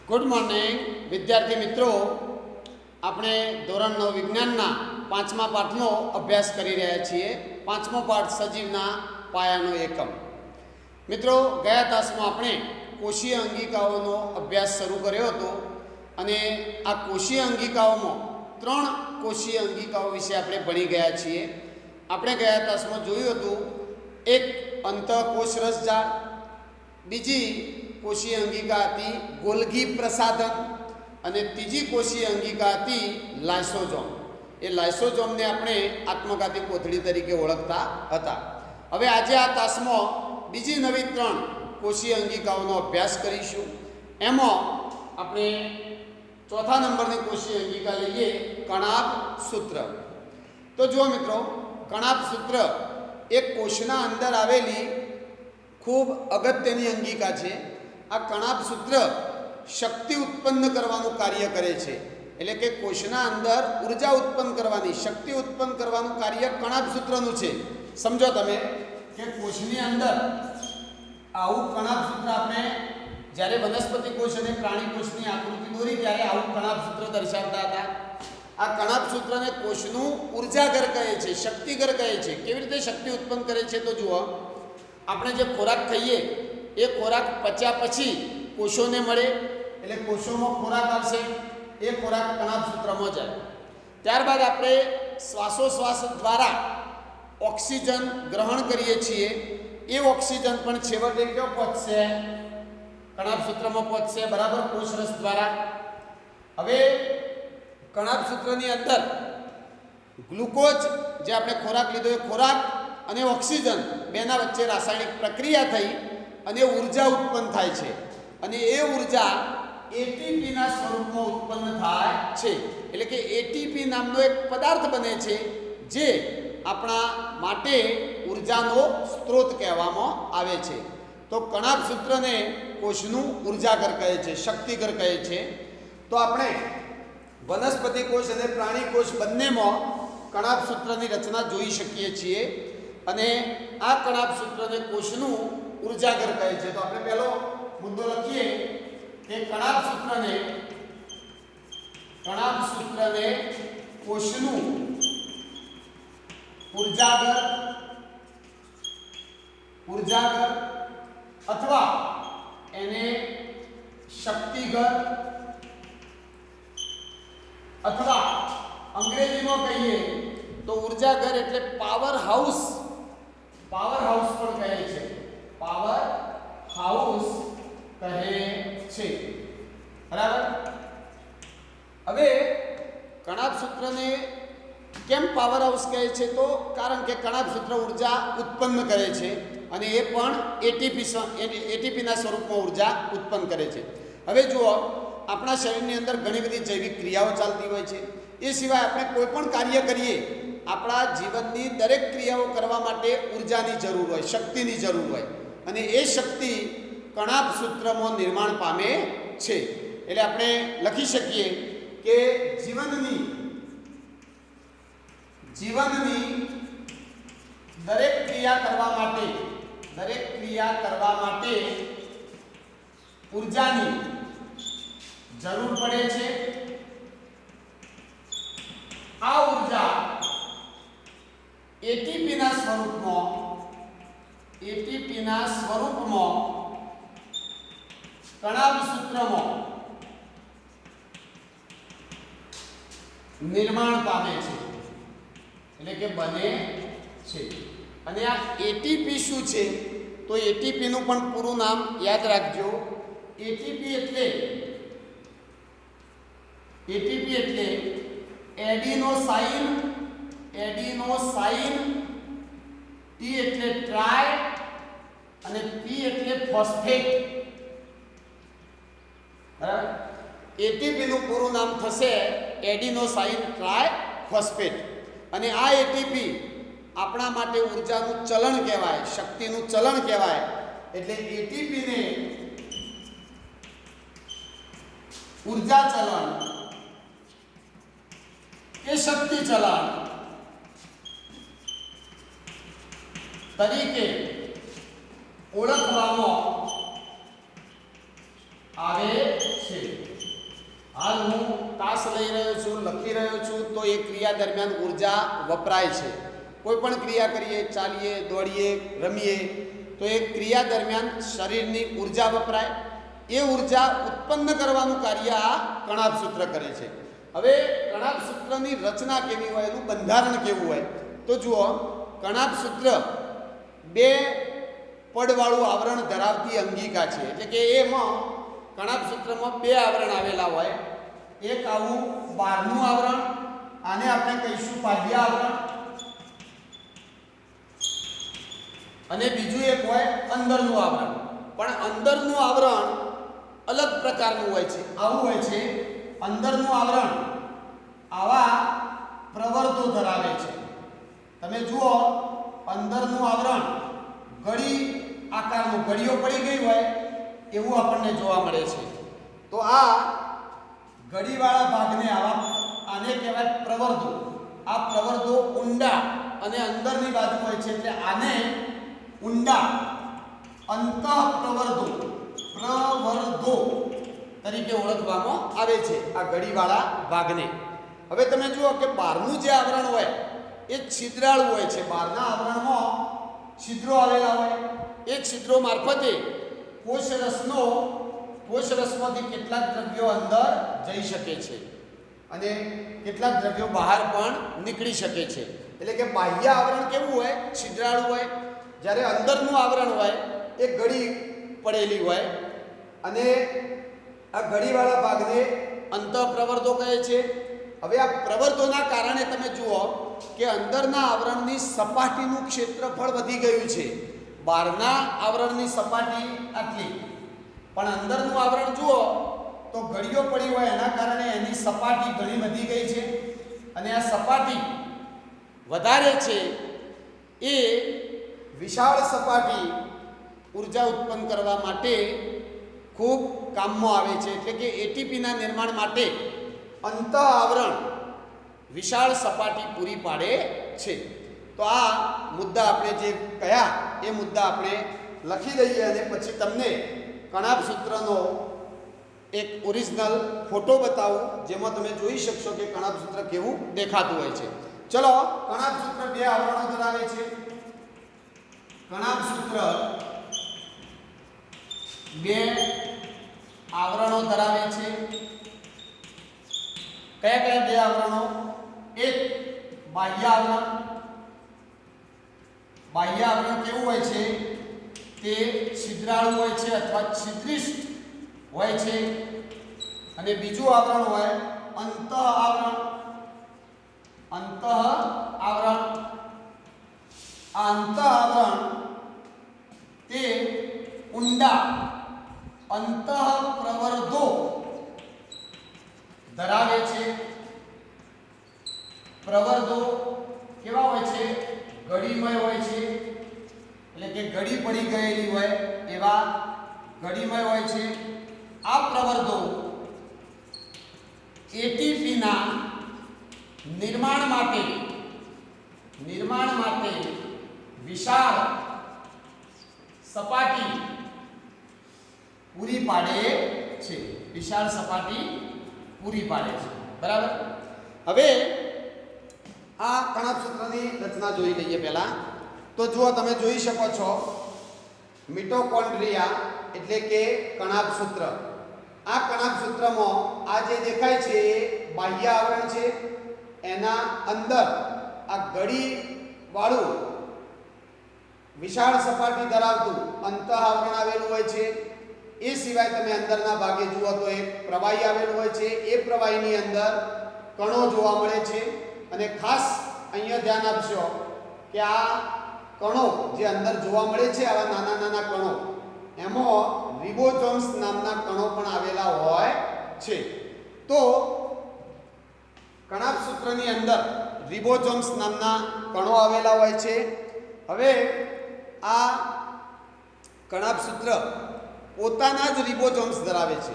Good morning विद्यार्थी मित्रों, આપણે ધોરણ 9 વિજ્ઞાનના 5મા પાઠનો અભ્યાસ કરી રહ્યા છીએ। 5મો પાઠ સજીવના પાયાનો એકમ। મિત્રો, ગયા તાસમાં આપણે કોષીય અંગિકાઓનો અભ્યાસ શરૂ કર્યો હતો અને આ કોષીય અંગિકાઓમાં 3 કોષીય અંગિકાઓ વિશે આપણે ભણી ગયા છીએ। આપણે ગયા તાસમાં જોયું હતું એક અંતઃકોષરસજાળ, બીજી कोशीय अंगिका थी गोल्गी प्रसाधन અને ત્રીજી કોષીય અંગિકા હતી લાઇસોસોમ। એ લાઇસોસોમને આપણે આત્મઘાતી કોથળી તરીકે ઓળખતા હતા। હવે આજે આ તાસમાં બીજી નવી 3 કોષીય અંગિકાઓનો અભ્યાસ કરીશું। એમાં આપણે ચોથા નંબરની કોષીય અંગિકા લઈએ કણાભ સૂત્ર। તો જુઓ મિત્રો, કણાભ સૂત્ર એક કોષના અંદર આવેલી ખૂબ અગત્યની અંગિકા છે। આ કણાભ સૂત્ર શક્તિ ઉત્પન્ન કરવાનું કાર્ય કરે છે, એટલે કે કોષના અંદર ઉર્જા ઉત્પન્ન કરવાની, શક્તિ ઉત્પન્ન કરવાનું કાર્ય કણાભ સૂત્રનું છે। સમજો તમે કે કોષની અંદર આવું કણાભ સૂત્ર, આપણે જ્યારે વનસ્પતિ કોષ અને પ્રાણી કોષની આકૃતિ દોરી ત્યારે આવું કણાભ સૂત્ર દર્શાવતા હતા। આ કણાભ સૂત્રને કોષનું ઉર્જાઘર કહે છે, શક્તિઘર કહે છે। કેવી રીતે શક્તિ ઉત્પન્ન કરે છે? તો જુઓ, આપણે જે ખોરાક ખાઈએ એ ખોરાક પચ્યા પછી કોષોને મળે, એટલે કોષોમાં ખોરાક આવશે, એ ખોરાક કણાભ સૂત્રમાં જાય। ત્યારબાદ આપણે શ્વાસોશ્વાસ દ્વારા ઓક્સિજન ગ્રહણ કરીએ છીએ, એ ઓક્સિજન પણ છેવટે ક્યાં પહોંચશે? કણાભ સૂત્રમાં પહોંચશે, બરાબર, કોષરસ દ્વારા। હવે કણાભ સૂત્રની અંદર ગ્લુકોઝ, જે આપણે ખોરાક લીધો એ ખોરાક અને ઓક્સિજન બેના વચ્ચે રાસાયણિક પ્રક્રિયા થઈ અને ઉર્જા ઉત્પન્ન થાય છે, અને એ ઉર્જા એટીપીના સ્વરૂપમાં ઉત્પન્ન થાય છે। એટલે કે એટીપી નામનો એક પદાર્થ બને છે, જે આપણા માટે ઉર્જાનો સ્ત્રોત કહેવામાં આવે છે। તો કણાભ સૂત્રને કોષનું ઉર્જાઘર કહે છે, શક્તિઘર કહે છે। તો આપણે વનસ્પતિ કોષ અને પ્રાણી કોષ બંનેમાં કણાભ સૂત્રની રચના જોઈ શકીએ છીએ, અને આ કણાભ સૂત્રને કોષનું ઉર્જાઘર કહે છે। તો આપણે પહેલો મુદ્દો લખીએ કે કણાભ સૂત્રને કોષનું ઉર્જાઘર અથવા એને શક્તિઘર અથવા અંગ્રેજીમાં કહીએ તો ઉર્જાઘર એટલે પાવર હાઉસ પણ કહે છે, પાવર હાઉસ કહે છે, બરાબર। હવે કણાભ સૂત્રને કેમ પાવર હાઉસ કહે છે? તો કારણ કે કણાભ સૂત્ર ઉર્જા ઉત્પન્ન કરે છે, અને એ પણ એટીપીના સ્વરૂપમાં ઉર્જા ઉત્પન્ન કરે છે। હવે જુઓ, આપણા શરીરની અંદર ઘણી બધી જૈવિક ક્રિયાઓ ચાલતી હોય છે। એ સિવાય આપણે કોઈ પણ કાર્ય કરીએ, આપણા જીવનની દરેક ક્રિયાઓ કરવા માટે ઉર્જાની જરૂર હોય, શક્તિની જરૂર હોય, અને એ શક્તિ કણાભ સૂત્રમાં નિર્માણ પામે છે। એટલે આપણે લખી શકીએ કે જીવનની દરેક ક્રિયા કરવા માટે ઉર્જાની જરૂર પડે છે। આ ઉર્જા એટીપીના સ્વરૂપમાં કણાભ સૂત્રમાં નિર્માણ પામે છે, એટલે કે બને છે। અને આ એટીપી શું છે? તો એટીપી નું પણ પૂરું નામ યાદ રાખજો। એટીપી એટલે એડિનોસાઇન, ટી એટલે ટ્રાય અને પી એટલે ફોસ્ફેટ, બરાબર। એટીપી નું પૂરું નામ થશે એડિનોસાઇન ટ્રાય ફોસ્ફેટ, અને આ એટીપી આપણા માટે ઉર્જાનું ચલણ કહેવાય, શક્તિનું ચલણ કહેવાય। એટલે એટીપીને ઉર્જા ચલણ કે શક્તિ ચલણ તરીકે ઓળખવામાં આવે છે। હાલ હું તાસ લઈ રહ્યો છું, લખી રહ્યો છું, તો એ ક્રિયા દરમિયાન ઉર્જા વપરાય છે. કોઈ પણ ક્રિયા કરીએ, ચાલીએ, દોડીએ, રમીએ, તો એ ક્રિયા દરમિયાન શરીરની ઉર્જા વપરાય. એ ઉર્જા ઉત્પન્ન કરવાનું કાર્ય આ કણાભ સૂત્ર કરે છે. હવે કણાભ સૂત્રની રચના કેવી હોય, એનું બંધારણ કેવું હોય, તો જુઓ, કણાભ સૂત્ર બે પડવાળું આવરણ ધરાવતી અંગિકા છે. એટલે કે એમાં કણાભ સૂત્રમાં બે આવરણ આવેલા હોય. એક આવું બહારનું આવરણ, આને આપણે કહીશું બાહ્ય આવરણ, અને બીજું એક હોય અંદરનું આવરણ. પણ અંદરનું આવરણ અલગ પ્રકારનું હોય છે. આવું હોય છે અંદરનું આવરણ, આવા પ્રવર્તો ધરાવે છે. તમે જુઓ, અંદરનું આવરણ ઘડી આકારનું, ઘડીઓ પડી ગઈ હોય એવું આપણને જોવા મળે છે. તો આ ઘડીવાળા ભાગને આને કહેવાય પ્રવર્તો. આ પ્રવર્તો ઊંડા અને અંદરની બાજુ હોય છે, એટલે આને ઊંડા અંતઃપ્રવર્તો તરીકે ઓળખવામાં આવે છે, આ ઘડીવાળા ભાગને. હવે તમે જુઓ કે બહારનું જે આવરણ હોય એ છિદ્રાળું હોય છે. બહારના આવરણમાં છિદ્રો આવેલા હોય. એ છિદ્રો મારફતે કોષરસમાંથી કેટલાક દ્રવ્યો અંદર જઈ શકે છે અને કેટલાક દ્રવ્યો બહાર પણ નીકળી શકે છે. એટલે કે બાહ્ય આવરણ કેવું હોય? છિદ્રાળું હોય. જ્યારે અંદરનું આવરણ હોય એ ઘડી પડેલી હોય. અને આ ઘડીવાળા ભાગને અંતઃપ્રવર્તો કહે છે. હવે આ પ્રવર્તોના કારણે તમે જુઓ કે અંદરના આવરણની સપાટીનું ક્ષેત્રફળ વધી ગયું છે. બહારના આવરણની સપાટી આટલી, પણ અંદરનું આવરણ જુઓ તો ઘડીઓ પડી હોય એના કારણે એની સપાટી ઘણી વધી ગઈ છે. અને આ સપાટી વધારે છે એ વિશાળ સપાટી ઉર્જા ઉત્પન્ન કરવા માટે ખૂબ કામમાં આવે છે. એટલે કે એટીપીના નિર્માણ માટે અંતઃ આવરણ વિશાળ સપાટી પૂરી પાડે છે. તો આ મુદ્દા આપણે જે કહ્યા એ મુદ્દા આપણે લખી દઈએ અને પછી તમને કણાભ સૂત્રનો એક ઓરિજિનલ ફોટો બતાવું, જેમાં તમે જોઈ શકશો કે કણાભ સૂત્ર કેવું દેખાતું હોય છે. ચલો, કણાભ સૂત્ર બે આવરણો ધરાવે છે. કણાભ સૂત્ર બે આવરણો ધરાવે છે. કયા કયા બે આવરણો? એક બાહ્ય આવરણ. બાહ્ય આવરણ કેવું હોય છે? તે છિદ્રાળું હોય છે અથવા છિદ્રિષ્ટ હોય છે. અને બીજું આવરણ હોય અંતઃ આવરણ. અંતઃ આવરણ, આ અંતઃ આવરણ તે ઊંડા અંતઃપ્રવર્તો ધરાવે છે. પ્રવર્તો કેવા હોય છે? ઘડીમય હોય છે. એટલે કે ઘડી પડી ગયેલી હોય એવા ઘડીમય હોય છે. આ પ્રવર્તો એટીપીના નિર્માણ માટે વિશાળ સપાટી પૂરી પાડે છે. વિશાળ સપાટી પૂરી પાડે છે. બરાબર. હવે આ કણાભ સૂત્રની રચના જોઈ લઈએ પહેલા. તો જુઓ, તમે જોઈ શકો છો મિટોકોન્ડ્રિયા એટલે કે કણાભ સૂત્ર. આ કણાભ સૂત્રમાં આ જે દેખાય છે એ બાહ્ય આવરણ છે. એના અંદર આ ઘડી વાળું વિશાળ સપાટી ધરાવતું અંતઃ આવરણ આવેલું હોય છે. એ સિવાય તમે અંદરના ભાગે જુઓ તો એક પ્રવાહી આવેલું હોય છે. એ પ્રવાહીની અંદર કણો જોવા મળે છે. અને ખાસ અહીંયા ધ્યાન આપશો કે આ કણો જે અંદર જોવા મળે છે, આવા નાના નાના કણો, એમાં રિબોસોમ્સ નામના કણો પણ આવેલા હોય છે. તો કણાભ સૂત્રની અંદર રિબોસોમ્સ નામના કણો આવેલા હોય છે. હવે આ કણાભ સૂત્ર પોતાના જ રિબોસોમ્સ ધરાવે છે.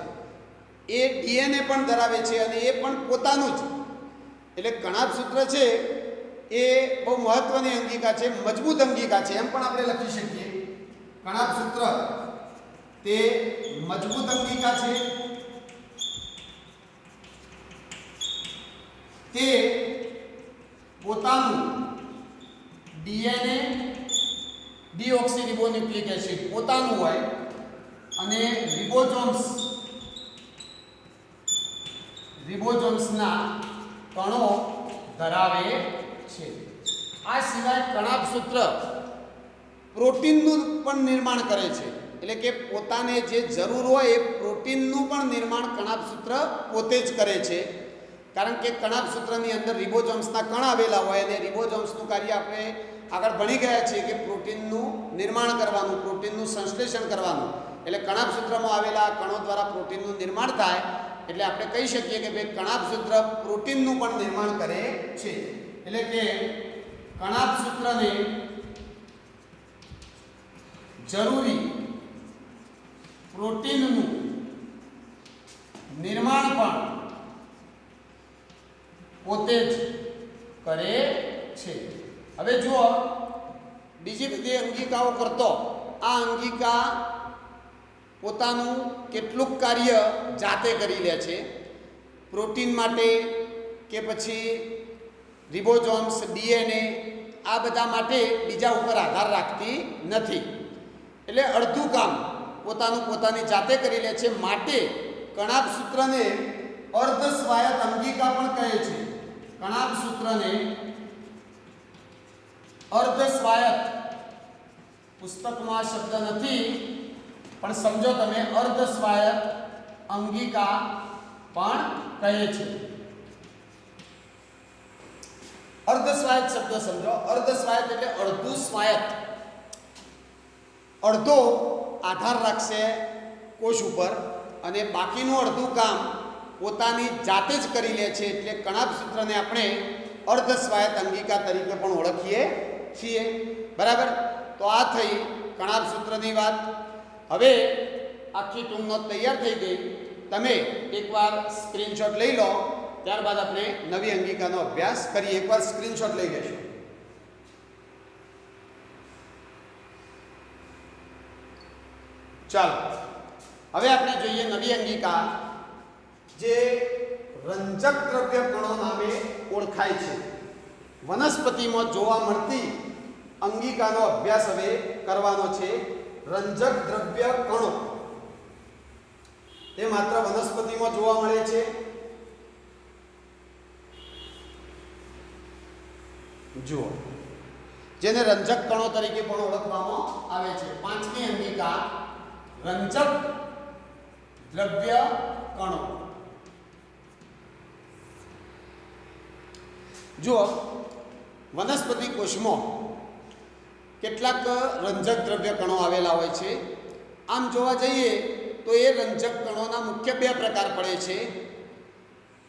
એ ડીએનએ પણ ધરાવે છે અને એ પણ પોતાનું જ. એટલે કણાભ સૂત્ર છે એ બહુ મહત્વની અંગિકા છે, મજબૂત અંગિકા છે, એમ પણ આપણે લખી શકીએ. કણાભ સૂત્ર તે મજબૂત અંગિકા છે તે પોતાનું ડીએનએ ડીઓક્સીરિબોન્યુક્લિક એસિડ પોતાનું હોય અને રિબોઝોમ્સના કણો ધરાવે છે. આ સિવાય કણાભસૂત્ર પ્રોટીનનું પણ નિર્માણ કરે છે. એટલે કે પોતાને જે જરૂર હોય એ પ્રોટીનનું પણ નિર્માણ કણાભસૂત્ર પોતે જ કરે છે. કારણ કે કણાભસૂત્રની અંદર રિબોઝોમ્સના કણ આવેલા હોય અને રિબોઝોમ્સનું કાર્ય આપણે આગળ ભણી ગયા છીએ કે પ્રોટીનનું નિર્માણ કરવાનું, પ્રોટીનનું સંશ્લેષણ કરવાનું. એટલે કણાભસૂત્રમાં આવેલા કણો દ્વારા પ્રોટીનનું નિર્માણ થાય. એટલે આપણે કહી શકીએ કે ભાઈ કણાભસૂત્ર પ્રોટીનનું પણ નિર્માણ કરે છે. એટલે કે કણાભસૂત્રને જરૂરી પ્રોટીનનું નિર્માણ પણ પોતે જ કરે છે. હવે જુઓ, બીજી બધી અંગિકાઓ કરતો આ અંગિકા પોતાનું કેટલુંક કાર્ય જાતે કરી લે છે. પ્રોટીન માટે કે પછી રિબોઝોમ્સ, ડીએનએ આ બધા માટે બીજા ઉપર આધાર રાખતી નથી. એટલે અડધું કામ પોતાની જાતે કરી લે છે. માટે કણાભસૂત્રને અર્ધ સ્વાયત્ત અંગિકા પણ કહે છે. કણાભસૂત્રને અર્ધ સ્વાયત્ત, પુસ્તકમાં શબ્દ નથી પણ સમજો તમે, અર્ધ સ્વાયત્ત અંગિકા પણ કહે છે. અર્ધ સ્વાયત્ત શબ્દ સમજો. અર્ધ સ્વાયત્ત એટલે અડધું સ્વાયત્ત. અડધો આધાર રાખશે કોષ ઉપર અને બાકીનું અડધું કામ પોતાની જાતે જ કરી લે છે. એટલે કણાભસૂત્રને આપણે અર્ધ સ્વાયત્ત અંગિકા તરીકે પણ ઓળખીએ છીએ. બરાબર? તો આ થઈ કણાભસૂત્રની વાત. હવે આખી ટૂંક નોંધ તૈયાર થઈ ગઈ. તમે એકવાર સ્ક્રીનશોટ લઈ લો, ત્યારબાદ આપણે નવી અંગિકાનો અભ્યાસ કરીએ. એકવાર સ્ક્રીનશોટ લઈ લેશો. ચાલો, હવે આપણે જોઈએ નવી અંગિકા જે રંજક દ્રવ્ય કણો નામે ઓળખાય છે. વનસ્પતિમાં જોવા મળતી અંગિકાનો અભ્યાસ હવે કરવાનો છે. રંજક દ્રવ્ય કણો તે માત્ર વનસ્પતિમાં જોવા મળે છે. જુઓ, જેને રંજક કણો તરીકે પણ ઓળખવામાં આવે છે. પાંચમી અંગિકા રંજક દ્રવ્ય કણો. જુઓ, વનસ્પતિ કોષમાં કેટલાક રંજક દ્રવ્ય કણો આવેલા હોય છે. આમ જોવા જઈએ તો એ રંજક કણોના મુખ્ય બે પ્રકાર પડે છે.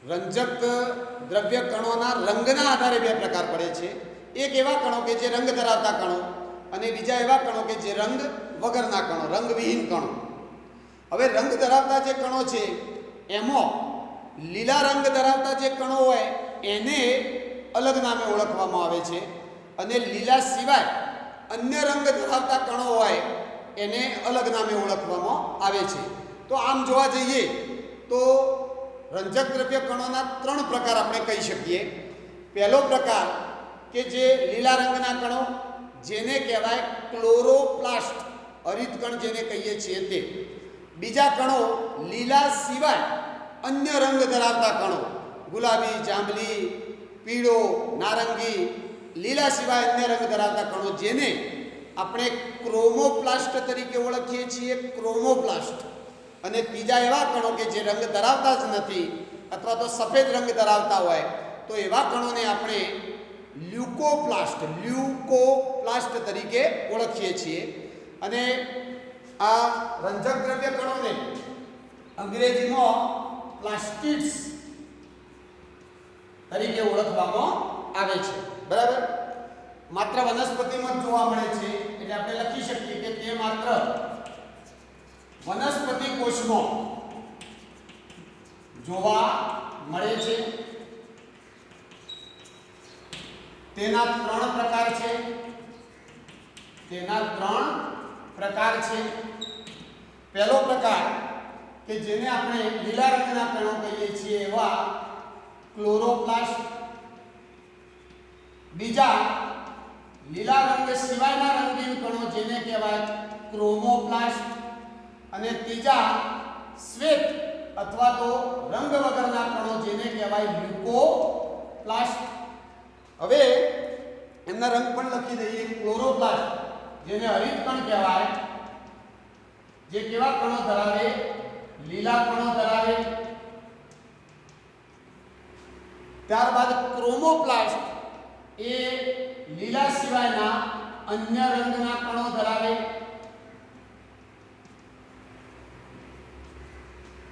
રંજક દ્રવ્ય કણોના રંગના આધારે બે પ્રકાર પડે છે. એક એવા કણો કે જે રંગ ધરાવતા કણો અને બીજા એવા કણો કે જે રંગ વગરના કણો, રંગવિહીન કણો. હવે રંગ ધરાવતા જે કણો છે એમાં લીલા રંગ ધરાવતા જે કણો હોય એને અલગ નામે ઓળખવામાં આવે છે અને લીલા સિવાય અન્ય રંગ ધરાવતા કણો હોય એને અલગ નામે ઓળખવામાં આવે છે. તો આમ જોવા જઈએ તો રંજક દ્રવ્ય કણોના ત્રણ પ્રકાર આપણે કહી શકીએ. પહેલો પ્રકાર કે જે લીલા રંગના કણો, જેને કહેવાય ક્લોરોપ્લાસ્ટ, હરિતકણ જેને કહીએ છીએ તે. બીજા કણો લીલા સિવાય અન્ય રંગ ધરાવતા કણો, ગુલાબી, જાંબલી, પીળો, નારંગી, લીલા સિવાય અન્ય રંગ ધરાવતા કણો, જેને આપણે ક્રોમોપ્લાસ્ટ તરીકે ઓળખીએ છીએ. ક્રોમોપ્લાસ્ટ. અને ત્રીજા એવા કણો કે જે રંગ ધરાવતા જ નથી અથવા તો સફેદ રંગ ધરાવતા હોય તો એવા કણોને આપણે લ્યુકોપ્લાસ્ટ તરીકે ઓળખીએ છીએ. અને આ રંજક દ્રવ્ય કણોને અંગ્રેજીમાં પ્લાસ્ટિડ્સ તરીકે ઓળખવામાં આવે છે. બરાબર? માત્ર વનસ્પતિમાં જ જોવા મળે છે એટલે આપણે લખી શકીએ કે તે માત્ર વનસ્પતિ કોષમાં જોવા મળે છે. તેના ત્રણ પ્રકાર છે. પહેલો પ્રકાર કે જેને આપણે લીલા રંગના કણો કહીએ છીએ એવા ક્લોરોપ્લાસ્ટ. બીજા લીલા રંગ સિવાયના રંગીન કણો જેને કહેવાય ક્રોમોપ્લાસ્ટ અને ત્રીજા શ્વેત અથવા તો રંગ વગરના કણો જેને કહેવાય લ્યુકોપ્લાસ્ટ. હવે એમના રંગ પણ લખી દઈએ. ક્લોરોપ્લાસ્ટ જેને હરિત કણ કહેવાય, જે કેવા કણો ધરાવે? લીલા કણો ધરાવે. ત્યારબાદ ક્રોમોપ્લાસ્ટ એ લીલા સિવાયના અન્ય રંગના કણો ધરાવે.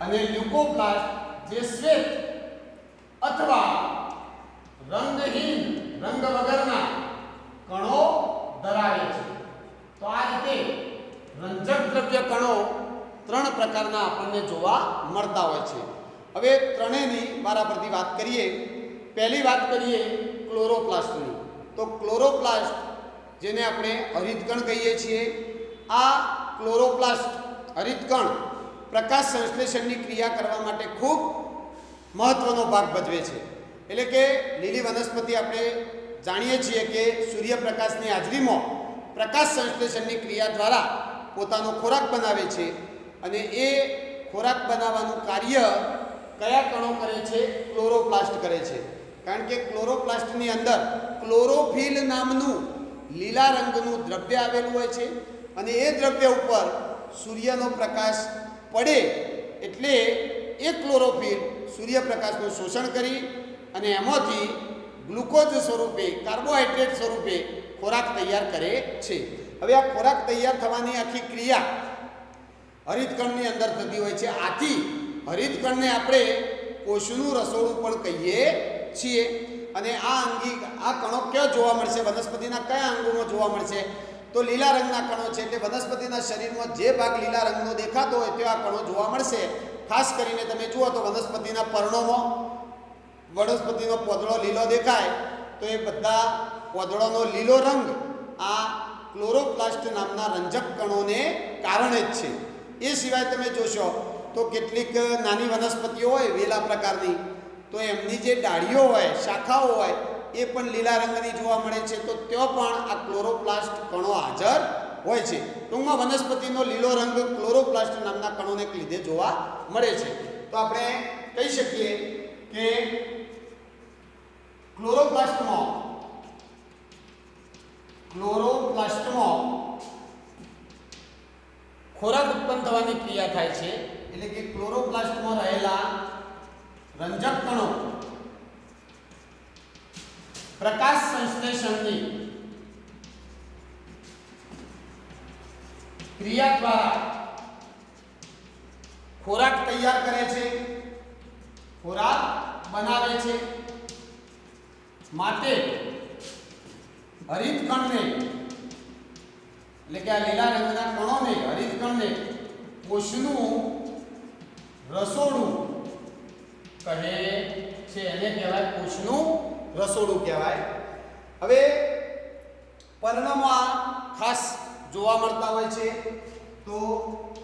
અને લ્યુકોપ્લાસ્ટ જે શ્વેત અથવા રંગહીન રંગ વગરના કણો ધરાવે છે. તો આ રીતે રંજક દ્રવ્ય કણો ત્રણ પ્રકારના આપણને જોવા મળતા હોય છે. હવે ત્રણેયની બરાબરથી વાત કરીએ. પહેલી વાત કરીએ ક્લોરોપ્લાસ્ટની. તો ક્લોરોપ્લાસ્ટ જેને આપણે હરિતકણ કહીએ છીએ, આ ક્લોરોપ્લાસ્ટ હરિતકણ પ્રકાશ સંશ્લેષણની ક્રિયા કરવા માટે ખૂબ મહત્વનો ભાગ ભજવે છે. એટલે કે લીલી વનસ્પતિ આપણે જાણીએ છીએ કે સૂર્યપ્રકાશની હાજરીમાં પ્રકાશ સંશ્લેષણની ક્રિયા દ્વારા પોતાનો ખોરાક બનાવે છે. અને એ ખોરાક બનાવવાનું કાર્ય કયા કણો કરે છે? ક્લોરોપ્લાસ્ટ કરે છે. કારણ કે ક્લોરોપ્લાસ્ટની અંદર ક્લોરોફિલ નામનું લીલા રંગનું દ્રવ્ય આવેલું હોય છે. અને એ દ્રવ્ય ઉપર સૂર્યનો પ્રકાશ પડે એટલે એ ક્લોરોફિલ સૂર્યપ્રકાશનું શોષણ કરી અને એમાંથી ગ્લુકોઝ સ્વરૂપે, કાર્બોહાઈડ્રેટ સ્વરૂપે ખોરાક તૈયાર કરે છે. હવે આ ખોરાક તૈયાર થવાની આખી ક્રિયા હરિતકણની અંદર થતી હોય છે. આથી હરિતકણને આપણે કોષનું રસોડું પણ કહીએ છીએ. અને આ કણો ક્યાં જોવા મળશે? વનસ્પતિના કયા અંગોમાં જોવા મળશે? તો લીલા રંગના કણો છે. એટલે વનસ્પતિના શરીરમાં જે ભાગ લીલા રંગનો દેખાતો હોય તે આ કણો જોવા મળશે. ખાસ કરીને તમે જુઓ તો વનસ્પતિના પર્ણોમાં વનસ્પતિનો પોદળો લીલો દેખાય તો એ બધા પોદળોનો લીલો રંગ આ ક્લોરોપ્લાસ્ટ નામના રંજક કણોને કારણે જ છે. એ સિવાય તમે જોશો તો કેટલીક નાની વનસ્પતિઓ હોય વેલા પ્રકારની, તો એમની જે ડાળીઓ હોય, શાખાઓ હોય, એ પણ લીલા રંગની જોવા મળે છે. તો ત્યાં પણ આ ક્લોરોપ્લાસ્ટ કણો હાજર હોય છે. ટૂંકમાં વનસ્પતિનો લીલો રંગ ક્લોરોપ્લાસ્ટ નામના કણોને લીધે જોવા મળે છે. તો આપણે કહી શકીએ કે ક્લોરોપ્લાસ્ટમાં ખોરાક ઉત્પન્ન થવાની ક્રિયા થાય છે. એટલે કે ક્લોરોપ્લાસ્ટમાં રહેલા રંજક કણો પ્રકાશ સંશ્લેષણની ક્રિયા દ્વારા ખોરાક તૈયાર કરે છે, ખોરાક બનાવે છે. માટે હરિતકણને એટલે કે આ લીલા રંગના કણોને, હરિતકણને કોષનું રસોડું કહે છે. એને કહેવાય કોષનું રસોડું કહેવાય. હવે પર્ણમાં ખાસ જોવા મળતા હોય છે. તો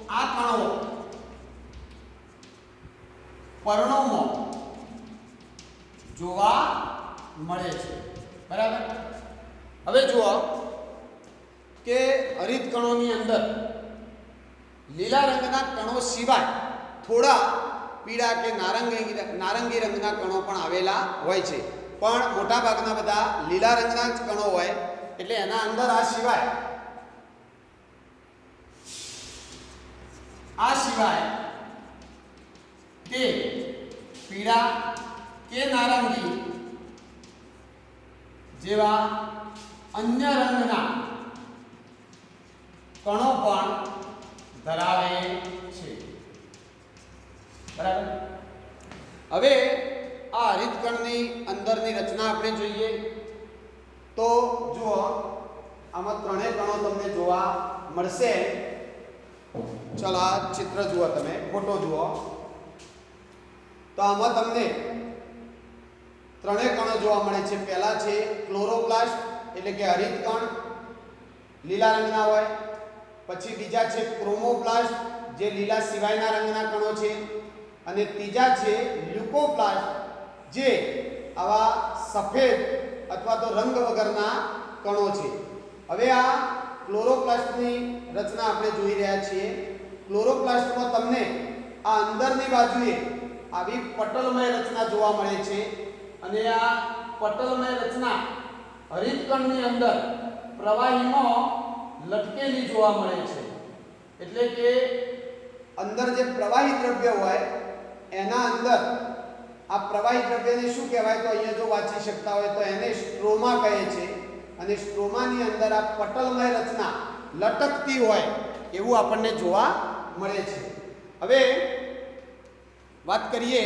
આ કણો પર્ણોમાં જોવા મળે છે. બરાબર. હવે જુઓ કે હરિતકણોની અંદર લીલા રંગના કણો સિવાય થોડા પીળા કે નારંગી રંગના કણો પણ આવેલા હોય છે. પણ મોટા ભાગના બધા લીલા રંગના જ કણો હોય. એટલે એના અંદર આ સિવાય તે પીળા કે નારંગી જેવા અન્ય રંગના કણો પણ ધરાવે છે. બરાબર. હવે આ હરિતકણની અંદરની રચના આપણે જોઈએ તો જુઓ, આમાં ત્રણેય કણો તમને જોવા મળશે. ચલો આ ચિત્ર જુઓ, તમે ફોટો જુઓ તો આમાં તમને ત્રણેય કણો જોવા મળે છે. પહેલા છે ક્લોરોપ્લાસ્ટ એટલે કે હરિતકણ, લીલા રંગના હોય. પછી બીજા છે ક્રોમોપ્લાસ્ટ જે લીલા સિવાયના રંગના કણો છે. અને ત્રીજા છે લ્યુકોપ્લાસ્ટ જે આવા સફેદ અથવા તો રંગ વગરના કણો છે. હવે આ ક્લોરોપ્લાસ્ટની રચના આપણે જોઈ રહ્યા છીએ. ક્લોરોપ્લાસ્ટમાં તમને આ અંદરની બાજુએ આવી પટલમય રચના જોવા મળે છે અને આ પટલમય રચના હરિતકણની અંદર પ્રવાહીમાં લટકેલી જોવા મળે છે. એટલે કે અંદર જે પ્રવાહી દ્રવ્ય હોય એના અંદર આ પ્રવાહી દ્રવ્યને શું કહેવાય, તો અહીંયા જો વાંચી શકતા હોય તો એને સ્ટ્રોમા કહે છે. અને સ્ટ્રોમાની અંદર આ પટલમય રચના લટકતી હોય એવું આપણને જોવા મળે છે. હવે વાત કરીએ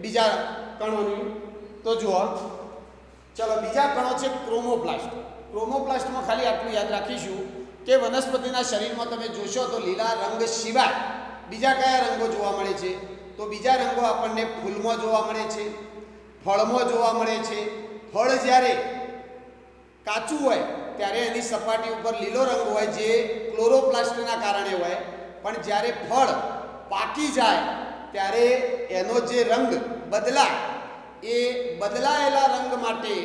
બીજા કણોની. તો જુઓ, ચલો બીજા કણો છે ક્રોમોપ્લાસ્ટ. ક્રોમોપ્લાસ્ટમાં ખાલી આટલું યાદ રાખીશું કે વનસ્પતિના શરીરમાં તમે જોશો તો લીલા રંગ સિવાય બીજા કયા રંગો જોવા મળે છે, તો બીજા રંગો આપણને ફૂલમાં જોવા મળે છે, ફળમાં જોવા મળે છે. ફળ જ્યારે કાચું હોય ત્યારે એની સપાટી ઉપર લીલો રંગ હોય જે ક્લોરોપ્લાસ્ટના કારણે હોય, પણ જ્યારે ફળ પાકી જાય ત્યારે એનો જે રંગ બદલાય એ બદલાયેલા રંગ માટે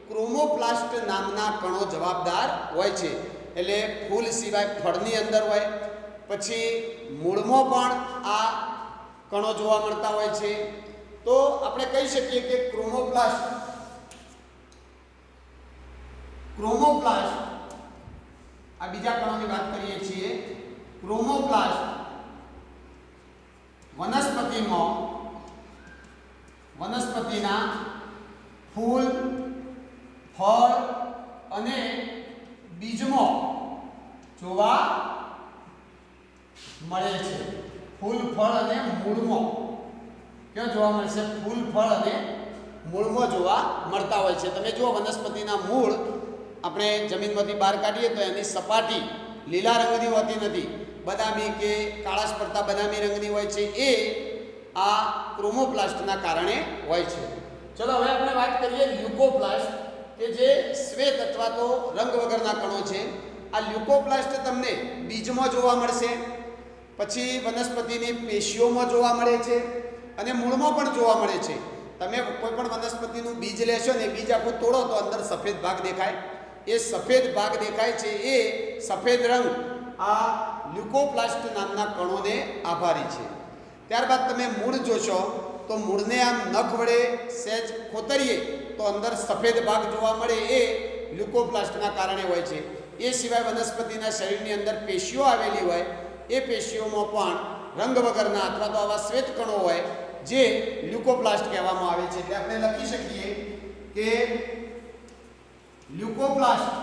ક્રોમોપ્લાસ્ટ નામના કણો જવાબદાર હોય છે. એટલે ફૂલ સિવાય ફળની અંદર હોય, પછી મૂળમાં પણ આ કણો જોવા મળતા હોય છે. તો આપણે કહી શકીએ કે ક્રોમોપ્લાસ્ટ આ બીજા કણોની વાત કરીએ છીએ. ક્રોમોપ્લાસ્ટ વનસ્પતિના ફૂલ, ફળ અને બીજમાં જોવા મળે છે. ફૂલ, ફળ અને મૂળમાં ક્યાં જોવા મળશે? ફૂલ, ફળ અને મૂળમાં જોવા મળતા હોય છે. તમે જુઓ વનસ્પતિના મૂળ આપણે જમીનમાંથી બહાર કાઢીએ તો એની સપાટી લીલા રંગની હોતી નથી, બદામી કે કાળાશ પડતા બદામી રંગની હોય છે. એ આ ક્રોમોપ્લાસ્ટના કારણે હોય છે. ચલો હવે આપણે વાત કરીએ લ્યુકોપ્લાસ્ટ, કે જે શ્વેત અથવા તો રંગ વગરના કણો છે. આ લ્યુકોપ્લાસ્ટ તમને બીજમાં જોવા મળશે, પછી વનસ્પતિની પેશીઓમાં જોવા મળે છે અને મૂળમાં પણ જોવા મળે છે. તમે કોઈ પણ વનસ્પતિનું બીજ લેશો ને, બીજ આખું તોડો તો અંદર સફેદ ભાગ દેખાય. એ સફેદ ભાગ દેખાય છે, એ સફેદ રંગ આ લ્યુકોપ્લાસ્ટ નામના કણોને આભારી છે. ત્યારબાદ તમે મૂળ જોશો તો મૂળને આમ નખ વડે સહેજ ખોતરીએ તો અંદર સફેદ ભાગ જોવા મળે, એ લ્યુકોપ્લાસ્ટના કારણે હોય છે. એ સિવાય વનસ્પતિના શરીરની અંદર પેશીઓ આવેલી હોય, એ પેશીઓમાં પણ રંગ વગરના અથવા તો આવા શ્વેત કણો હોય જે લ્યુકોપ્લાસ્ટ કહેવામાં આવે છે. એટલે આપણે લખી શકીએ કે લ્યુકોપ્લાસ્ટ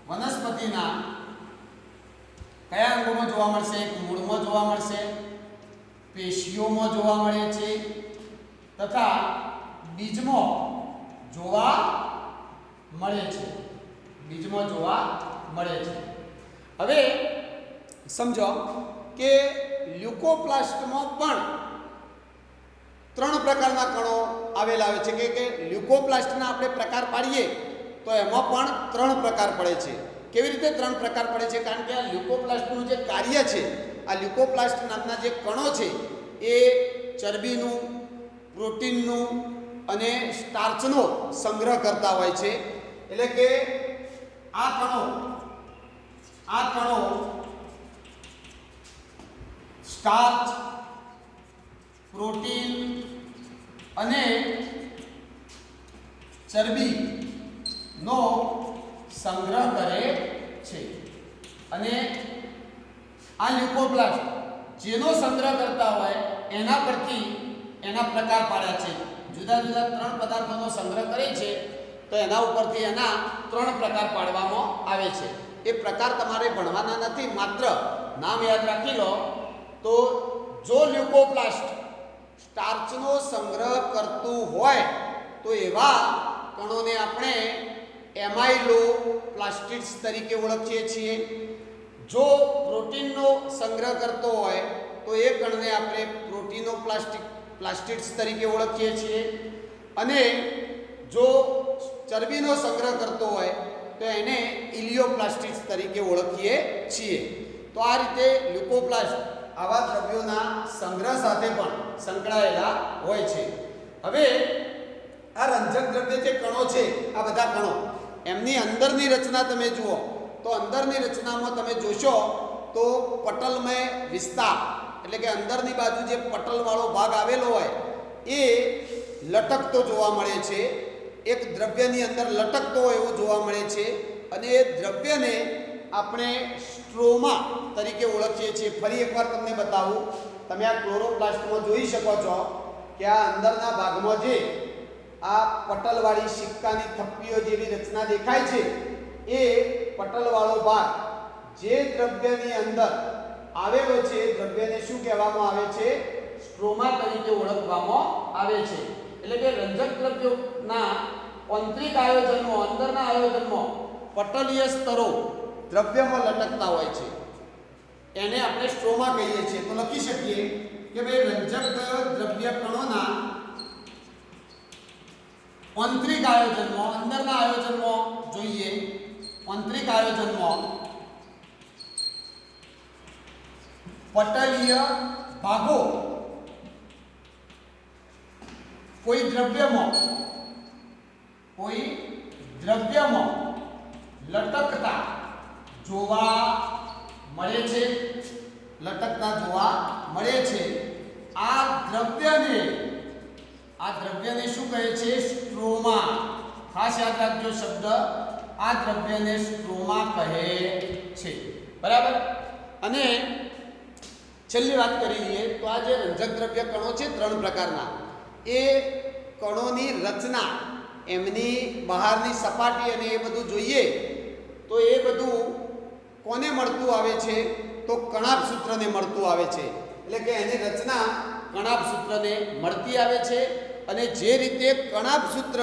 વનસ્પતિના કયા અંગોમાં જોવા મળશે? મૂળમાં જોવા મળશે, પેશીઓમાં જોવા મળે છે તથા બીજમાં જોવા મળે છે. હવે સમજો કે લ્યુકોપ્લાસ્ટમાં પણ 3 પ્રકારના કણો આવેલા આવે છે. કે લ્યુકોપ્લાસ્ટના આપણે પ્રકાર પાડીએ તો એમાં પણ 3 પ્રકાર પડે છે. કેવી રીતે 3 પ્રકાર પડે છે? કારણ કે આ લ્યુકોપ્લાસ્ટનું જે કાર્ય છે, આ લ્યુકોપ્લાસ્ટ નામના જે કણો છે એ ચરબીનું, પ્રોટીનનું અને સ્ટાર્ચનો સંગ્રહ કરતા હોય છે. એટલે કે આ કણો સ્ટાર્ચ, પ્રોટીન અને ચરબીનો સંગ્રહ કરે છે. અને આ લ્યુકોપ્લાસ્ટ જેનો સંગ્રહ કરતા હોય એના પરથી એના પ્રકાર પાડ્યા છે. જુદા જુદા 3 પદાર્થોનો સંગ્રહ કરે છે તો એના ઉપરથી એના 3 પ્રકાર પાડવામાં આવે છે. એ પ્રકાર તમારે ભણવાના નથી, માત્ર નામ યાદ રાખી લો. તો જો લ્યુકોપ્લાસ્ટ સ્ટાર્ચનો સંગ્રહ કરતું હોય તો એવા કણોને આપણે એમાઇલોપ્લાસ્ટિડ્સ તરીકે ઓળખીએ છીએ. જો પ્રોટીનનો સંગ્રહ કરતો હોય તો એ કણને આપણે પ્લાસ્ટિડ્સ તરીકે ઓળખીએ છીએ. અને જો ચરબીનો સંગ્રહ કરતો હોય તો એને ઇલિયોપ્લાસ્ટિડ્સ તરીકે ઓળખીએ છીએ. તો આ રીતે લ્યુકોપ્લાસ્ટ આવા દ્રવ્યોના સંગ્રહ સાથે પણ સંકળાયેલા હોય છે. હવે આ રંજક દ્રવ્ય જે કણો છે, આ બધા કણો, એમની અંદરની રચના તમે જુઓ તો અંદરની રચનામાં તમે જોશો તો પટલમય વિસ્તાર એટલે કે અંદરની બાજુ જે પટલવાળો ભાગ આવેલો હોય એ લટકતો જોવા મળે છે. એક દ્રવ્યની અંદર લટકતો હોય એવું જોવા મળે છે અને એ દ્રવ્યને આપણે સ્ટ્રોમા તરીકે ઓળખીએ છીએ. ફરી એકવાર તમને બતાવું, તમે આ ક્લોરોપ્લાસ્ટમાં જોઈ શકો છો કે આ અંદરના ભાગમાં જે આ પટલવાળી સિક્કાની થપ્પીઓ જેવી રચના દેખાય છે એ પટલવાળો ભાગ જે દ્રવ્યની અંદર આવેલો છે એ દ્રવ્યને શું કહેવામાં આવે છે? સ્ટ્રોમા તરીકે ઓળખવામાં આવે છે. એટલે કે રંજક દ્રવ્યોના આંતરિક આયોજનમાં, અંદરના આયોજનમાં પટલીય સ્તરો દ્રવ્યમાં લટકતા હોય છે, એને આપણે સ્ટ્રોમા કહીએ છીએ. તો લખી શકીએ કે ભાઈ રંજક દ્રવ્ય કણોના આંતરિક આયોજનમાં, અંદરના આયોજનમાં જોઈએ, આંતરિક આયોજનમાં પટલીય ભાગો કોઈ દ્રવ્યમાં લટકતા જોવા મળે છે, લટકતા જોવા મળે છે. આ દ્રવ્યને શું કહે છે? સ્ટ્રોમા. ખાસ યાદ રાખજો શબ્દ, આ દ્રવ્યને સ્ટ્રોમા કહે છે. બરાબર. અને છેલ્લી વાત કરી લઈએ તો આ જે રંજક દ્રવ્ય કણો છે 3 પ્રકારના, એ કણોની રચના, એમની બહારની સપાટી અને એ બધું જોઈએ તો એ બધું કોને મળતું આવે છે? તો કણાભ સૂત્રને મળતું આવે છે. એટલે કે એની રચના કણાભ સૂત્રને મળતી આવે છે. અને જે રીતે કણાભ સૂત્ર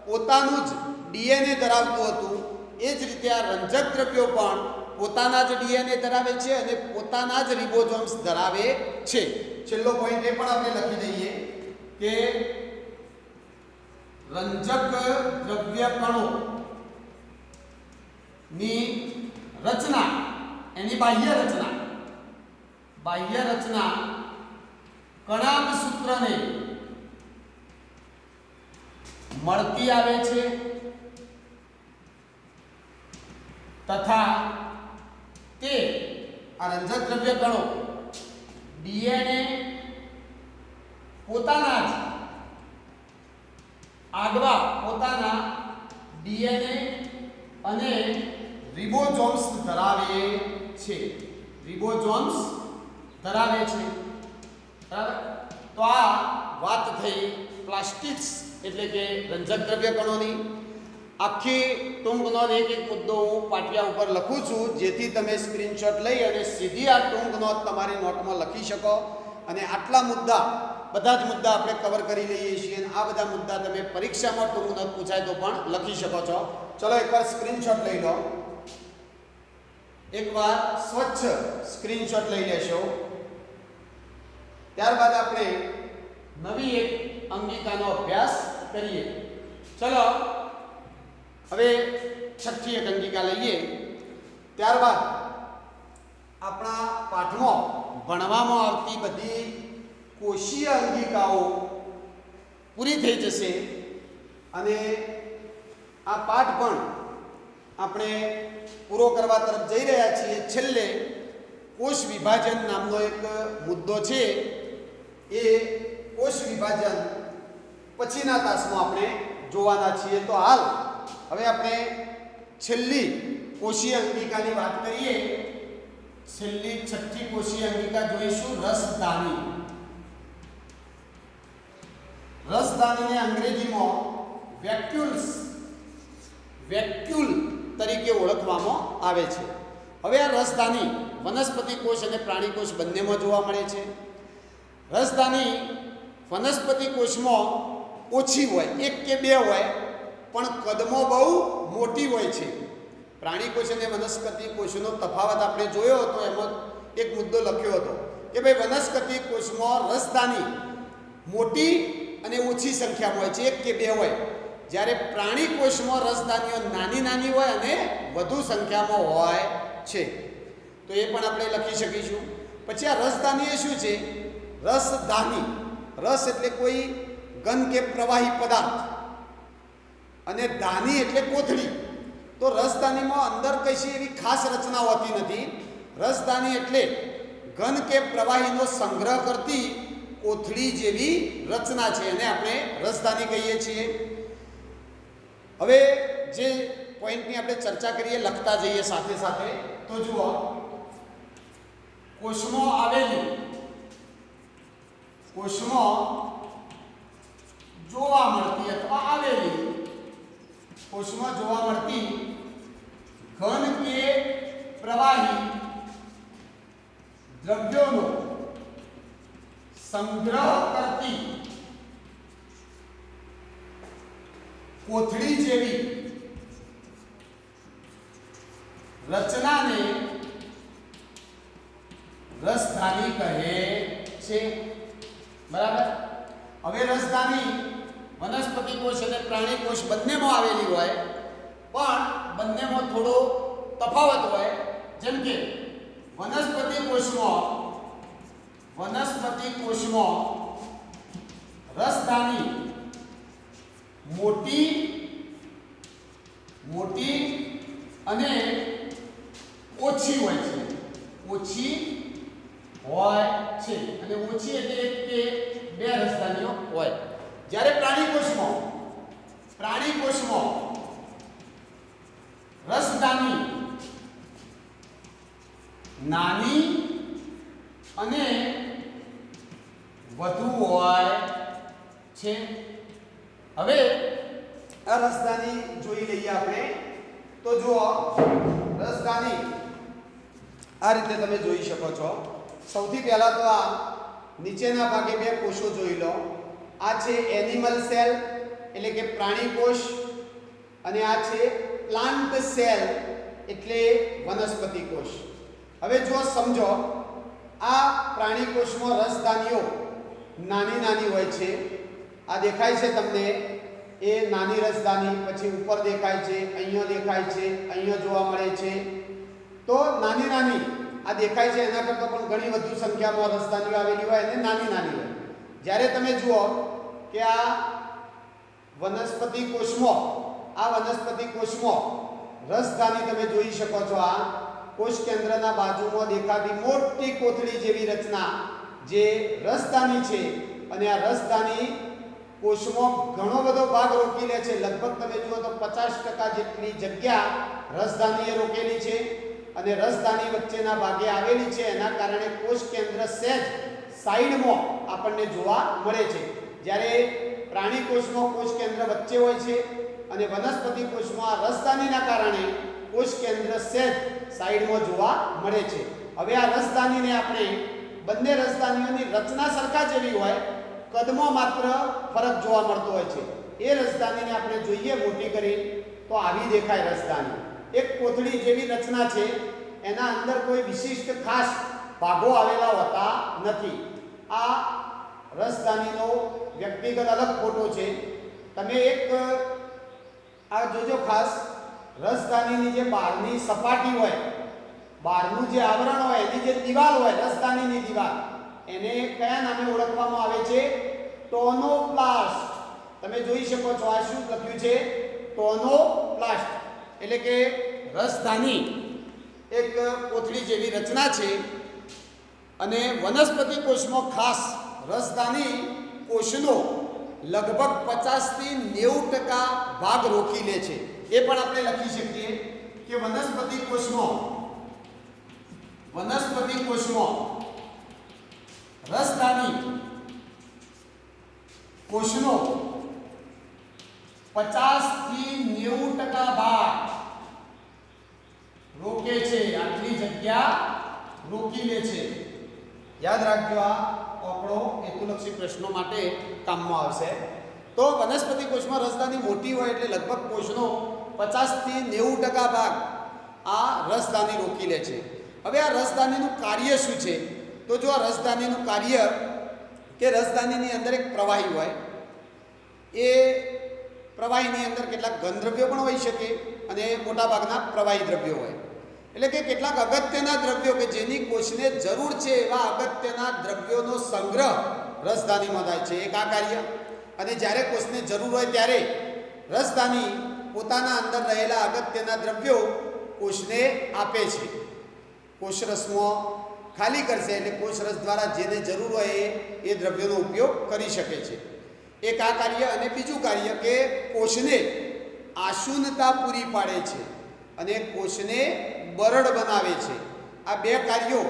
પોતાનું જ ડીએનએ ધરાવતું હતું એ જ રીતે આ રંજક દ્રવ્યો પણ પોતાના જ ડીએનએ ધરાવે છે અને પોતાના જ રિબોઝોમ્સ ધરાવે છે. છેલ્લો પોઈન્ટ એ પણ આપણે લખી દઈએ કે રંજક દ્રવ્ય કણો ની રચના, એની બાહ્ય રચના કણાભ સૂત્રને મળતી આવે છે તથા તે આ રંજક દ્રવ્ય કણો ડીએનએ પોતાના જ આગવા પોતાના ડીએનએ અને રિબોઝોમ્સ ધરાવે છે. બરાબર. તો આ વાત થઈ પ્લાસ્ટિક્સ એટલે કે રંજક દ્રવ્ય કણોની. આખી ટૂંક નોંધ એક મુદ્દો હું પાટિયા ઉપર લખું છું જેથી તમે સ્ક્રીનશોટ લઈ અને સીધી આ ટૂંક નોંધ તમારી નોટમાં લખી શકો અને આટલા મુદ્દા, બધા જ મુદ્દા આપણે કવર કરી લઈએ છીએ અને આ બધા મુદ્દા તમે પરીક્ષામાં ટૂંક નોંધ પૂછાય તો પણ લખી શકો છો. ચલો એકવાર સ્ક્રીનશોટ લઈ લો. એકવાર સ્વચ્છ સ્ક્રીનશોટ લઈ લેશો. ત્યારબાદ આપણે નવી એક અંગિકાનો અભ્યાસ કરીએ. ચલો હવે છઠ્ઠી એક અંગિકા લઈએ. ત્યારબાદ આપણા પાઠમાં ભણવામાં આવતી બધી કોષીય અંગિકાઓ પૂરી થઈ જશે અને આ પાઠ પણ આપણે પૂરો કરવા તરફ જઈ રહ્યા છીએ. છેલ્લે કોષ વિભાજન નામનો એક મુદ્દો છે. એ કોષ વિભાજન પછીના તાસમાં આપણે જોવાના છીએ. તો હાલ હવે આપણે છેલ્લી કોષીય અંગિકાની વાત કરીએ. છેલ્લી છઠ્ઠી કોષીય અંગિકા જોઈશું, રસધાની. રસધાનીને અંગ્રેજીમાં વેક્યુલ તરીકે ઓળખવામાં આવે છે. હવે આ રસધાની વનસ્પતિ કોષ અને પ્રાણી કોષ બંનેમાં જોવા મળે છે. રસધાની વનસ્પતિ કોષમાં ઓછી હોય, 1 કે 2 હોય, પણ કદમાં બહુ મોટી હોય છે. પ્રાણી કોષ અને વનસ્પતિ કોષનો તફાવત આપણે જોયો હતો. એમાં એક મુદ્દો લખ્યો હતો કે ભાઈ વનસ્પતિ કોષમાં રસધાની મોટી અને ઓછી સંખ્યામાં હોય છે, 1 કે 2 હોય, જ્યારે પ્રાણી કોષમાં રસધાનીઓ નાની હોય અને વધુ સંખ્યામાં હોય છે. તો એ પણ આપણે લખી શકીશું. પછી આ રસધાની એ શું છે? રસધાની. રસ એટલે કોઈ ઘન કે પ્રવાહી પદાર્થ અને ધાની એટલે કોથળી. તો રસધાનીમાં અંદર કશી એવી ખાસ રચના હોતી નથી. રસધાની એટલે ઘન કે પ્રવાહીનો સંગ્રહ કરતી કોથળી જેવી રચના છે, એને આપણે રસધાની કહીએ છીએ. હવે જે પોઈન્ટની આપણે ચર્ચા કરીએ, લખતા જઈએ સાથે સાથે. તો જુઓ, કોષમાં આવેલી, કોષમાં જોવા મળતી અથવા આવેલી, કોષમાં જોવા મળતી ઘન કે પ્રવાહી દ્રવ્યોનો સંગ્રહ કરતી કોથળી જેવી રચનાને રસધાની કહે છે. બરાબર. હવે રસધાની વનસ્પતિ કોષ અને પ્રાણી કોષ બંનેમાં આવેલી હોય, પણ બંનેમાં થોડો તફાવત હોય. જેમ કે વનસ્પતિ કોષમાં રસધાની મોટી અને ઓછી હોય છે. ઓછી હોય છે અને ઓછી એટલે એક કે બે રસધાનીઓ હોય. જ્યારે પ્રાણી કોષમાં રસધાની નાની અને વધુ હોય છે. હવે આ રસધાની જોઈ લઈએ આપણે. તો જુઓ, રસધાની આ રીતે તમે જોઈ શકો છો. સૌથી પહેલા તો આ નીચેના ભાગે બે કોષો જોઈ લો. આ છે એનિમલ સેલ એટલે કે પ્રાણી કોષ, અને આ છે પ્લાન્ટ સેલ એટલે વનસ્પતિ કોષ. હવે જો સમજો, આ પ્રાણી કોષમાં રસધાનીઓ નાની હોય છે. આ દેખાય છે તમને, એ નાની રસધાની. પછી ઉપર દેખાય છે, અહીંયા દેખાય છે, અહીંયા જોવા મળે છે. તો નાની આ દેખાય છે, એના કરતાં પણ ઘણી વધુ સંખ્યામાં રસધાનીઓ આવેલી હોય અને નાની હોય. જ્યારે તમે જુઓ કે આ વનસ્પતિ કોષમાં રસધાની તમે જોઈ શકો છો. આ કોષ કેન્દ્રના બાજુમાં દેખાતી મોટી કોથળી જેવી રચના જે રસધાની છે. અને આ રસધાની કોષમાં ઘણો બધો ભાગ રોકી લે છે. લગભગ તમે જુઓ તો 50% જેટલી જગ્યા રસધાનીએ રોકેલી છે અને રસધાની વચ્ચેના ભાગે આવેલી છે. એના કારણે કોષ કેન્દ્ર સહેજ સાઈડમાં આપણને જોવા મળે છે. જ્યારે પ્રાણી કોષમાં કોષ કેન્દ્ર વચ્ચે હોય છે અને વનસ્પતિ કોષમાં રસધાનીના કારણે કોષ કેન્દ્ર સહેજ સાઈડમાં જોવા મળે છે. હવે આ રસધાનીને આપણે, બંને રસધાનીઓની રચના સરખા જેવી હોય, કદમાં માત્ર ફરક જોવા મળતો હોય છે. એ રસધાનીને આપણે જોઈએ મોટી કરી તો આવી દેખાય રસધાની. એક કોથળી જેવી રચના છે, એના અંદર કોઈ વિશિષ્ટ ખાસ ભાગો આવેલા હોતા નથી. આ રસધાનીનો વ્યક્તિગત અલગ ફોટો છે. તમે એક આ જોજો ખાસ, રસધાનીની જે બહારની સપાટી હોય, બહારનું જે આવરણ હોય, એની જે દિવાલ હોય, રસધાનીની દિવાલ, એને કયા નામે ઓળખવામાં આવે છે? ટોનોપ્લાસ્ટ. તમે જોઈ શકો છો, આ શું લખ્યું છે? ટોનોપ્લાસ્ટ. એટલે કે રસધાની એક કોથળી જેવી રચના છે અને વનસ્પતિ કોષમાં ખાસ રસધાની કોષનો લગભગ 50 થી 90% ભાગ રોકી લે છે. એ પણ આપણે લખી શકીએ કે વનસ્પતિ કોષમાં રસધાની કોષનો 50 થી 90% ભાગ રોકે છે. આટલી જગ્યા રોકી લે છે. યાદ રાખજો, આ આંકડો હેતુલક્ષી પ્રશ્નો માટે કામમાં આવશે. તો વનસ્પતિ કોષમાં રસધાની મોટી હોય એટલે લગભગ કોષનો 50 થી 90% ભાગ આ રસધાની રોકી લે છે. હવે આ રસધાનીનું કાર્ય શું છે? તો જો આ રસધાનીનું કાર્ય કે રસધાનીની અંદર એક પ્રવાહી હોય, એ પ્રવાહીની અંદર કેટલાક ઘન દ્રવ્યો પણ હોઈ શકે અને મોટાભાગના પ્રવાહી દ્રવ્યો હોય. એટલે કે કેટલાક અગત્યના દ્રવ્યો કે જેની કોષને જરૂર છે એવા અગત્યના દ્રવ્યોનો સંગ્રહ રસધાનીમાં થાય છે, એક આ કાર્ય. અને જ્યારે કોષને જરૂર હોય ત્યારે રસધાની પોતાના અંદર રહેલા અગત્યના દ્રવ્યો કોષને આપે છે. કોષરસમાં ખાલી કરશે એટલે કોષરસ દ્વારા જેને જરૂર હોય એ દ્રવ્યોનો ઉપયોગ કરી શકે છે, એક આ કાર્ય. અને બીજું કાર્ય કે કોષને આશુનતા પૂરી પાડે છે અને કોષને બરડ બનાવે છે. આ બે કાર્યો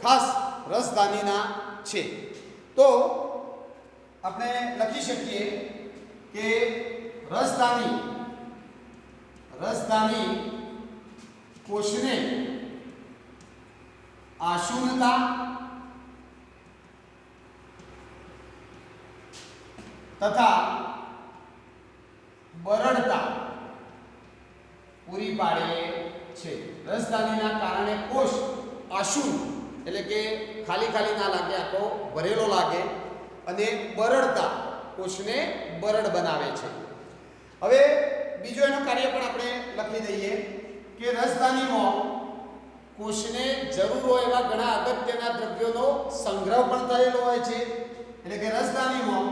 ખાસ રસધાનીના છે. તો આપણે લખી શકીએ કે રસધાની કોષને આશુનતા તથા બરડતા પૂરી પાડે છે. રસધાનીના કારણે કોષ આશુન એટલે કે ખાલી ખાલી ના લાગે, આખો ભરેલો લાગે, અને બરડતા કોષને બરડ બનાવે છે. હવે બીજો એનો કાર્ય પણ આપણે લખી દઈએ કે રસધાનીમાં કોષને જરૂર હોય એવા ઘણા અગત્યના દ્રવ્યોનો સંગ્રહ પણ થયેલો હોય છે. એટલે કે રસધાનીમાં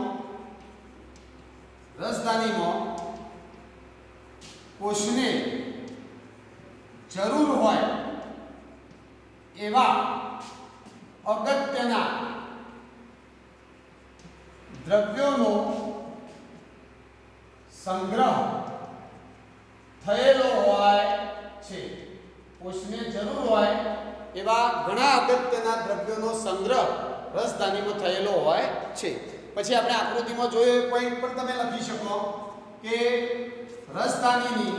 કોષને જરૂર હોય એવા અગત્યના દ્રવ્યોનો સંગ્રહ થયેલો હોય છે. કોષને જરૂર હોય એવા ઘણા અગત્યના દ્રવ્યોનો સંગ્રહ રસધાનીમાં થયેલો હોય છે. પછી આપણે આકૃતિમાં જોઈએ પોઈન્ટ પણ તમે લખી શકો કે રસધાનીની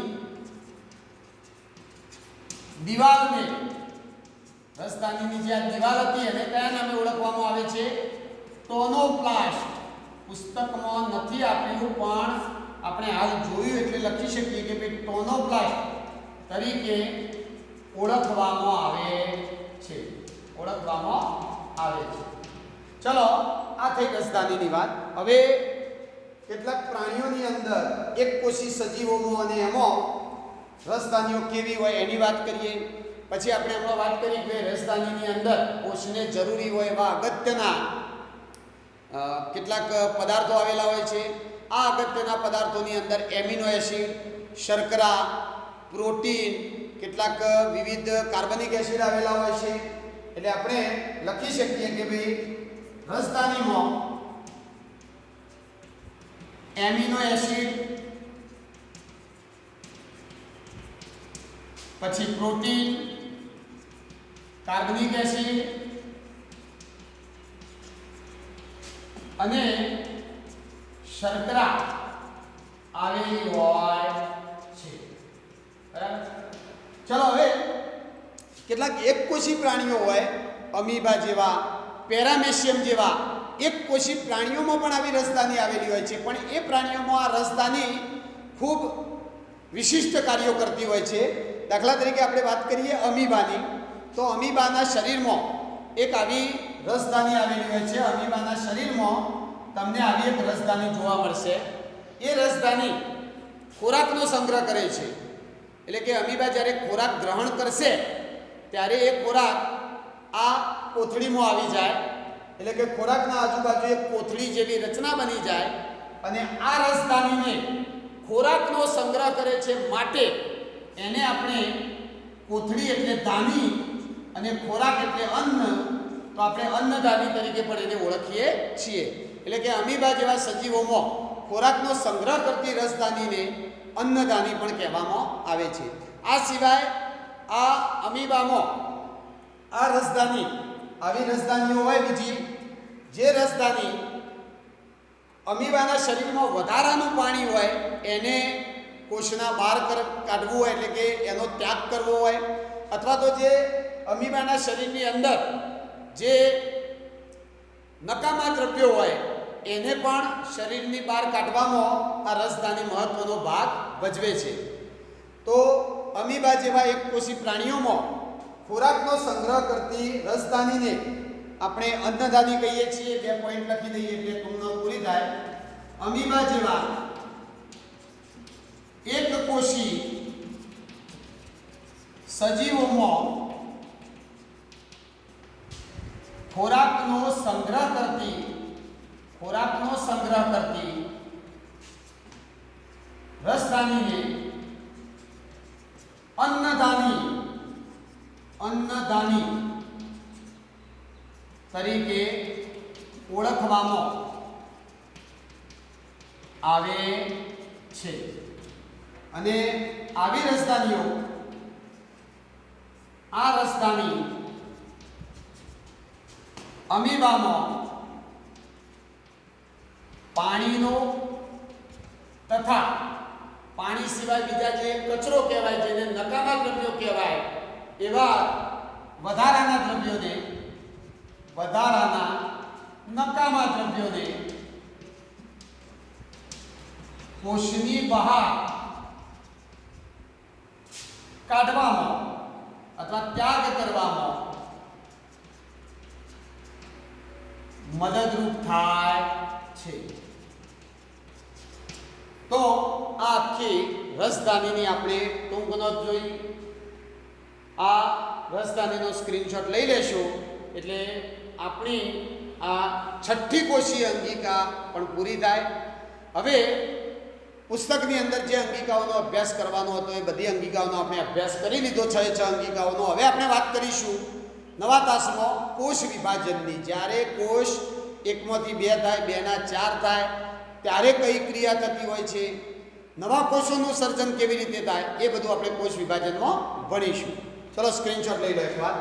દિવાલને, રસધાનીની જે આ દિવાલ હતી એને કયા નામે ઓળખવામાં આવે છે? ટોનોપ્લાસ્ટ. પુસ્તકમાં નથી આપેલું પણ આપણે હાલ જોયું એટલે લખી શકીએ કે ભાઈ ટોનોપ્લાસ્ટ તરીકે ઓળખવામાં આવે છે. ચલો, આ થઈ રસધાનીની વાત. હવે કેટલાક પ્રાણીઓની અંદર એક કોષી સજીવોમાં અને એમાં રસધાનીઓ કેવી હોય એની વાત કરીએ. પછી આપણે હમણાં વાત કરી કે રસધાનીની અંદર કોષને જરૂરી હોય એવા અગત્યના કેટલાક પદાર્થો આવેલા હોય છે. આ અગત્યના પદાર્થોની અંદર એમિનો એસિડ, શર્કરા, પ્રોટીન, કેટલાક વિવિધ કાર્બનિક એસિડ આવેલા હોય છે. એટલે આપણે લખી શકીએ કે ભાઈ રસધાનીમાં એમિનો એસિડ, પછી પ્રોટીન, કાર્બનિક એસિડ અને શર્કરા આવેલી હોય છે. બરાબર. ચલો, હવે કેટલાક એકકોષી પ્રાણીઓ હોય, અમીબા જેવા, પેરામેશિયમ જેવા એકકોષી પ્રાણીઓમાં પણ આવી રસધાની આવેલી હોય છે. પણ એ પ્રાણીઓમાં આ રસધાની ખૂબ વિશિષ્ટ કાર્યો કરતી હોય છે. દાખલા તરીકે આપણે વાત કરીએ અમીબાની, તો અમીબાના શરીરમાં એક આવી રસધાની આવેલી હોય છે. અમીબાના શરીરમાં તમને આવી એક રસધાની જોવા મળશે. એ રસધાની ખોરાકનો સંગ્રહ કરે છે. એટલે કે અમીબા જ્યારે ખોરાક ગ્રહણ કરશે ત્યારે એ ખોરાક આ કોથળીમાં આવી જાય. એટલે કે ખોરાકના આજુબાજુ એક કોથળી જેવી રચના બની જાય અને આ રસધાનીને ખોરાકનો સંગ્રહ કરે છે. માટે એને આપણે કોથળી એટલે ધાની અને ખોરાક એટલે અન્ન, તો આપણે અન્નધાની તરીકે પણ એને ઓળખીએ છીએ. એટલે કે અમીબા જેવા સજીવોમાં ખોરાકનો સંગ્રહ કરતી રસધાનીને અન્નધાની પણ કહેવામાં આવે છે. આ સિવાય આ અમીબામાં આ રસધાની, આવી રસધાનીઓ હોય બીજી, જે રસધાની અમીબાના શરીરમાં વધારાનું પાણી હોય એને કોષના બહાર કાઢવું હોય, એટલે કે એનો ત્યાગ કરવો હોય, અથવા તો જે અમીબાના શરીરની અંદર જે નકામા દ્રવ્યો હોય એને પણ શરીરની બહાર કાઢવામાં આ રસધાની મહત્વનો ભાગ ભજવે છે. તો અમીબા જેવા એકકોષી પ્રાણીઓમાં ખોરાકનો સંગ્રહ કરતી રસધાનીને આપણે અન્નધાની કહીએ છીએ. 2 પોઈન્ટ લખી દઈએ એટલે તુલના પૂરી થાય. અમીબા જેવા એકકોષી સજીવોમાં ખોરાકનો સંગ્રહ કરતી રસધાનીને અન્નદાની તરીકે ઓળખવામાં આવે છે અને આવી રસધાની અમીબામાં પાણીનો તથા પાણી સિવાય બીજા જે કચરો કહેવાય, જેને નકામા દ્રવ્યો કહેવાય, એવા વધારાના નકામા દ્રવ્યોને કોષની બહાર કાઢવામાં અથવા ત્યાગ કરવામાં મદદરૂપ થાય છે. તો આ આખી રસધાનીની આપણે ટૂંક નોંધ જોઈ. આ રસધાનીનો સ્ક્રીનશોટ લઈ લેશું એટલે આપણી આ છઠ્ઠી કોષીય અંગિકા પણ પૂરી થાય. હવે પુસ્તકની અંદર જે અંગિકાઓનો અભ્યાસ કરવાનો હતો એ બધી અંગિકાઓનો આપણે અભ્યાસ કરી લીધો છે. 6 અંગિકાઓનો. હવે આપણે વાત કરીશું નવા તાસમાં કોષ વિભાજનની. જ્યારે કોષ 1 માંથી 2 થાય, 2 ના 4 થાય, ત્યારે કઈ ક્રિયા થતી હોય છે, નવા કોષોનું સર્જન કેવી રીતે થાય, એ બધું આપણે કોષ વિભાજનમાં ભણીશું. ચલો સ્ક્રીનશોટ લઈ લો એક વાર.